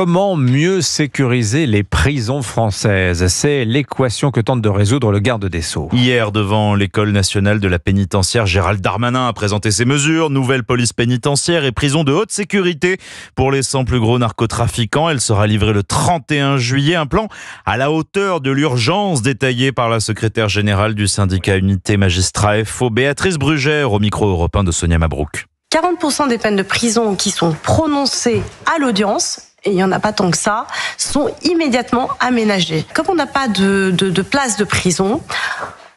Comment mieux sécuriser les prisons françaises? C'est l'équation que tente de résoudre le garde des Sceaux. Hier, devant l'École nationale de la pénitentiaire, Gérald Darmanin a présenté ses mesures. Nouvelle police pénitentiaire et prison de haute sécurité pour les 100 plus gros narcotrafiquants. Elle sera livrée le 31 juillet. Un plan à la hauteur de l'urgence détaillé par la secrétaire générale du syndicat Unité Magistrats FO, Béatrice Brugère, au micro européen de Sonia Mabrouk. 40% des peines de prison qui sont prononcées à l'audience, et il n'y en a pas tant que ça, sont immédiatement aménagées. Comme on n'a pas de place de prison,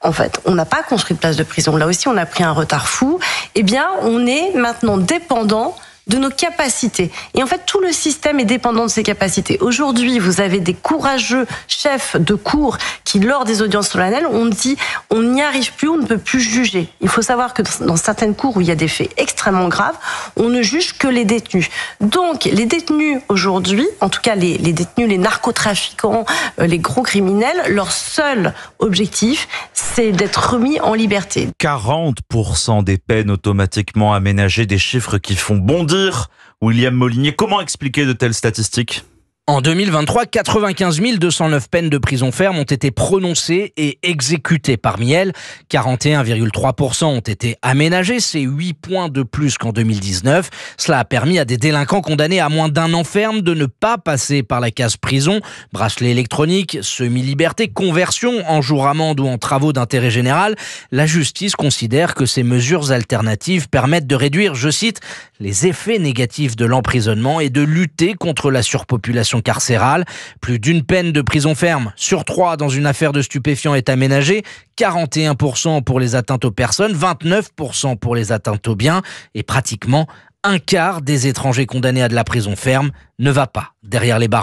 en fait, on n'a pas construit de place de prison. Là aussi, on a pris un retard fou. Eh bien, on est maintenant dépendant de nos capacités. Et en fait, tout le système est dépendant de ses capacités. Aujourd'hui, vous avez des courageux chefs de cour qui, lors des audiences solennelles, ont dit on n'y arrive plus, on ne peut plus juger. Il faut savoir que dans certaines cours où il y a des faits extrêmement graves, on ne juge que les détenus. Donc, les détenus aujourd'hui, en tout cas les détenus, les narcotrafiquants, les gros criminels, leur seul objectif, c'est d'être remis en liberté. 40% des peines automatiquement aménagées, des chiffres qui font bondir. William Molinier, comment expliquer de telles statistiques ? En 2023, 95 209 peines de prison ferme ont été prononcées et exécutées. Parmi elles, 41,3% ont été aménagées. C'est 8 points de plus qu'en 2019. Cela a permis à des délinquants condamnés à moins d'un an ferme de ne pas passer par la case prison. Bracelet électronique, semi-liberté, conversion en jour amende ou en travaux d'intérêt général. La justice considère que ces mesures alternatives permettent de réduire, je cite, les effets négatifs de l'emprisonnement et de lutter contre la surpopulation carcérale. Plus d'une peine de prison ferme sur 3 dans une affaire de stupéfiants est aménagée, 41% pour les atteintes aux personnes, 29% pour les atteintes aux biens et pratiquement un quart des étrangers condamnés à de la prison ferme ne va pas derrière les barreaux.